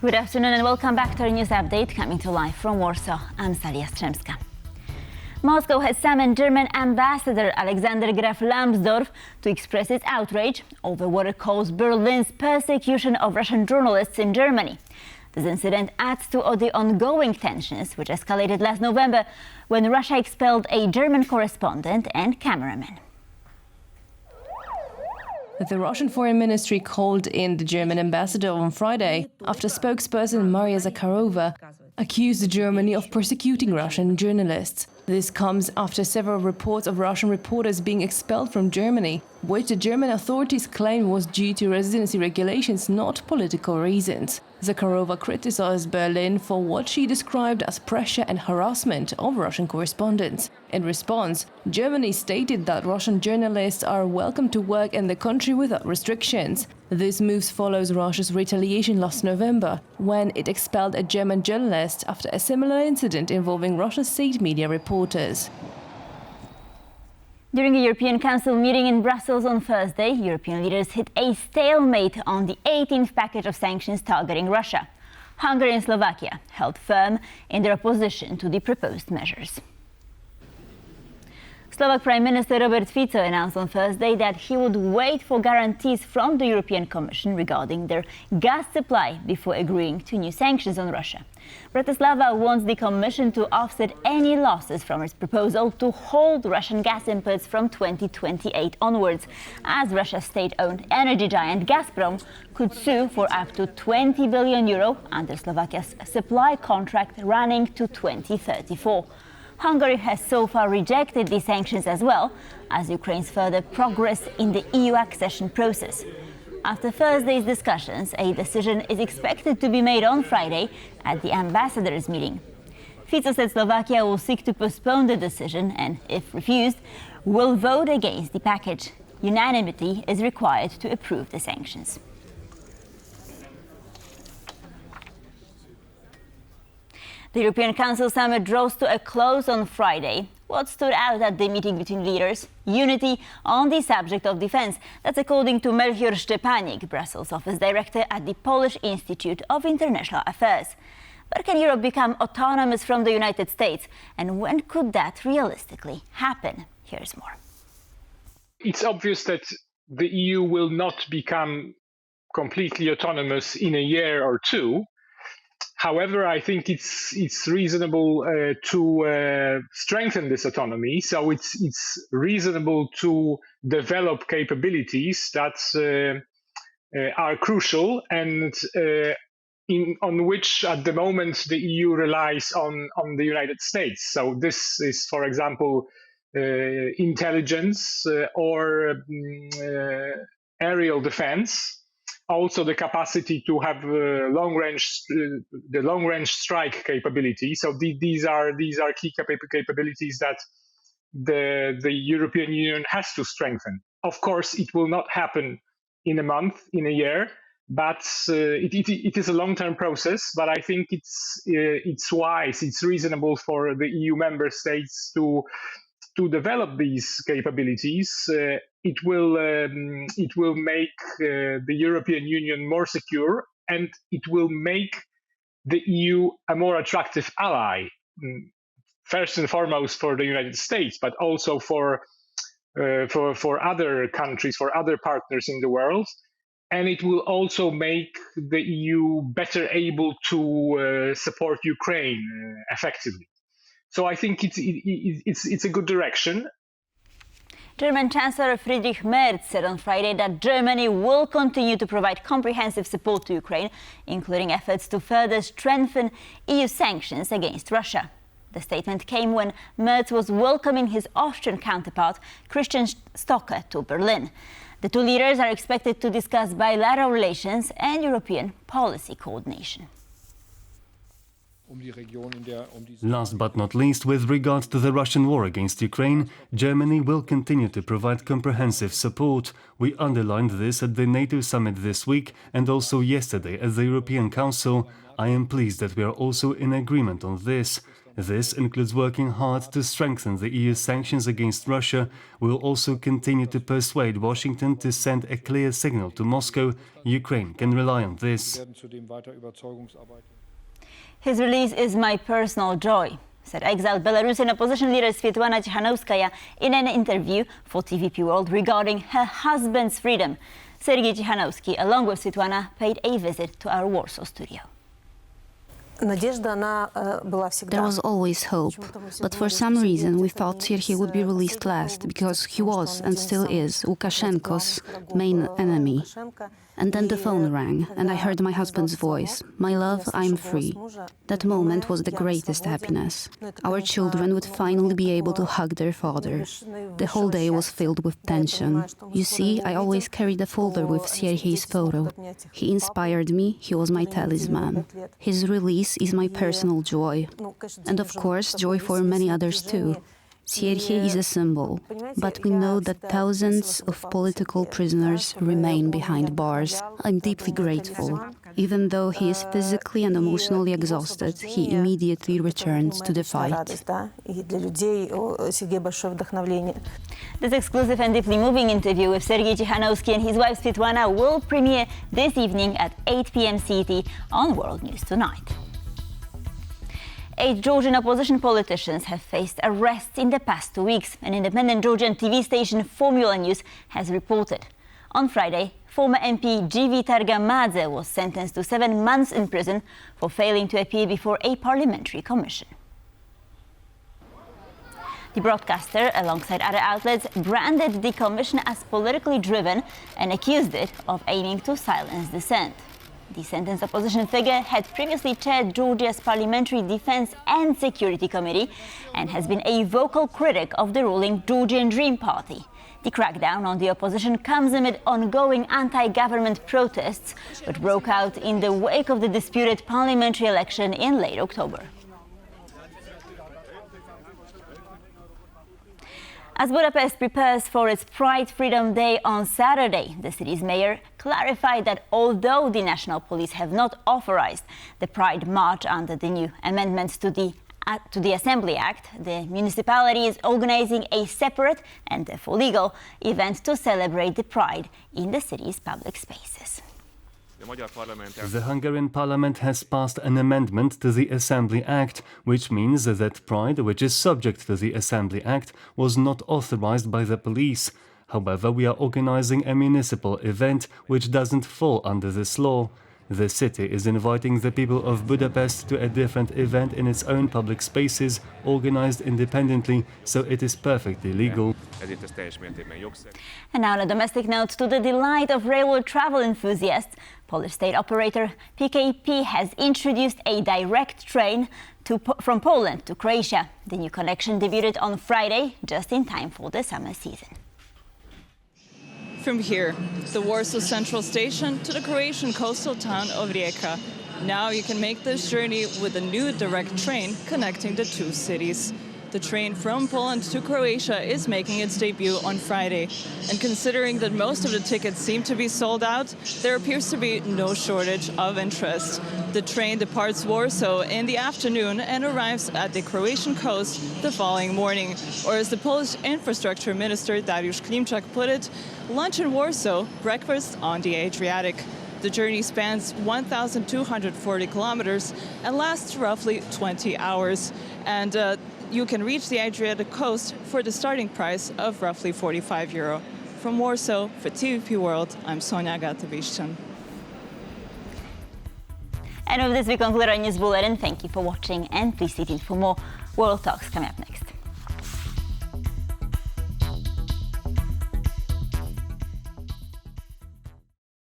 Good afternoon and welcome back to our news update, coming to live from Warsaw. I'm Sally Jastrzębska. Moscow has summoned German ambassador Alexander Graf Lambsdorff to express its outrage over what it calls Berlin's persecution of Russian journalists in Germany. This incident adds to the ongoing tensions, which escalated last November when Russia expelled a German correspondent and cameraman. The Russian Foreign Ministry called in the German ambassador on Friday after spokesperson Maria Zakharova accused Germany of persecuting Russian journalists. This comes after several reports of Russian reporters being expelled from Germany, which the German authorities claim was due to residency regulations, not political reasons. Zakharova criticized Berlin for what she described as pressure and harassment of Russian correspondents. In response, Germany stated that Russian journalists are welcome to work in the country without restrictions. This move follows Russia's retaliation last November, when it expelled a German journalist after a similar incident involving Russia's state media reporters. During a European Council meeting in Brussels on Thursday, European leaders hit a stalemate on the 18th package of sanctions targeting Russia. Hungary and Slovakia held firm in their opposition to the proposed measures. Slovak Prime Minister Robert Fico announced on Thursday that he would wait for guarantees from the European Commission regarding their gas supply before agreeing to new sanctions on Russia. Bratislava wants the Commission to offset any losses from its proposal to hold Russian gas imports from 2028 onwards, as Russia's state-owned energy giant Gazprom could sue for up to €20 billion under Slovakia's supply contract running to 2034. Hungary has so far rejected these sanctions as well as Ukraine's further progress in the EU accession process. After Thursday's discussions, a decision is expected to be made on Friday at the ambassadors' meeting. Fico said Slovakia will seek to postpone the decision and, if refused, will vote against the package. Unanimity is required to approve the sanctions. The European Council summit draws to a close on Friday. What stood out at the meeting between leaders? Unity on the subject of defense. That's according to Melchior Szczepanik, Brussels office director at the Polish Institute of International Affairs. But can Europe become autonomous from the United States? And when could that realistically happen? Here's more. It's obvious that the EU will not become completely autonomous in a year or two. However, I think it's reasonable to strengthen this autonomy. So it's reasonable to develop capabilities that are crucial and on which at the moment the EU relies on the United States. So this is, for example, intelligence or aerial defense. Also, the capacity to have the long-range strike capability. So these are key capabilities that the European Union has to strengthen. Of course, it will not happen in a month, in a year, but it is a long-term process. But I think it's wise, it's reasonable for the EU member states to develop these capabilities. It will make the European Union more secure, and it will make the EU a more attractive ally, first and foremost for the United States, but also for other countries, for other partners in the world. And it will also make the EU better able to support Ukraine effectively. So I think it's a good direction. German Chancellor Friedrich Merz said on Friday that Germany will continue to provide comprehensive support to Ukraine, including efforts to further strengthen EU sanctions against Russia. The statement came when Merz was welcoming his Austrian counterpart, Christian Stocker, to Berlin. The two leaders are expected to discuss bilateral relations and European policy coordination. Last but not least, with regard to the Russian war against Ukraine, Germany will continue to provide comprehensive support. We underlined this at the NATO summit this week and also yesterday at the European Council. I am pleased that we are also in agreement on this. This includes working hard to strengthen the EU sanctions against Russia. We will also continue to persuade Washington to send a clear signal to Moscow. Ukraine can rely on this. His release is my personal joy, said exiled Belarusian opposition leader Svetlana Tikhanovskaya in an interview for TVP World regarding her husband's freedom. Sergei Tikhanovsky, along with Svetlana, paid a visit to our Warsaw studio. There was always hope, but for some reason we thought Sergei would be released last because he was and still is Lukashenko's main enemy. And then the phone rang, and I heard my husband's voice. "My love, I'm free." That moment was the greatest happiness. Our children would finally be able to hug their father. The whole day was filled with tension. You see, I always carried a folder with Sergei's photo. He inspired me, he was my talisman. His release is my personal joy. And of course, joy for many others too. Sergei is a symbol, but we know that thousands of political prisoners remain behind bars. I'm deeply grateful. Even though he is physically and emotionally exhausted, he immediately returns to the fight. This exclusive and deeply moving interview with Sergei Tikhanovsky and his wife Svetlana will premiere this evening at 8 p.m. CET on World News Tonight. 8 Georgian opposition politicians have faced arrests in the past 2 weeks, an independent Georgian TV station Formula News has reported. On Friday, former MP Givi Targamadze was sentenced to 7 months in prison for failing to appear before a parliamentary commission. The broadcaster, alongside other outlets, branded the commission as politically driven and accused it of aiming to silence dissent. The sentenced opposition figure had previously chaired Georgia's Parliamentary Defense and Security Committee and has been a vocal critic of the ruling Georgian Dream Party. The crackdown on the opposition comes amid ongoing anti-government protests, which broke out in the wake of the disputed parliamentary election in late October. As Budapest prepares for its Pride Freedom Day on Saturday, the city's mayor clarified that although the national police have not authorized the Pride March under the new amendments to the Assembly Act, the municipality is organizing a separate and therefore legal event to celebrate the Pride in the city's public spaces. The Hungarian parliament has passed an amendment to the Assembly Act, which means that Pride, which is subject to the Assembly Act, was not authorized by the police. However, we are organizing a municipal event which doesn't fall under this law. The city is inviting the people of Budapest to a different event in its own public spaces, organized independently, so it is perfectly legal. And now on a domestic note, to the delight of railway travel enthusiasts, Polish state operator PKP has introduced a direct train from Poland to Croatia. The new connection debuted on Friday, just in time for the summer season. From here, the Warsaw Central Station to the Croatian coastal town of Rijeka. Now you can make this journey with a new direct train connecting the two cities. The train from Poland to Croatia is making its debut on Friday. And considering that most of the tickets seem to be sold out, there appears to be no shortage of interest. The train departs Warsaw in the afternoon and arrives at the Croatian coast the following morning. Or as the Polish infrastructure minister Dariusz Klimczak put it, lunch in Warsaw, breakfast on the Adriatic. The journey spans 1,240 kilometers and lasts roughly 20 hours. And you can reach the Adriatic coast for the starting price of roughly €45. From Warsaw, for TVP World, I'm Sonia Gatovichyan. And with this, we conclude our news bulletin. Thank you for watching, and please stay tuned for more World Talks coming up next.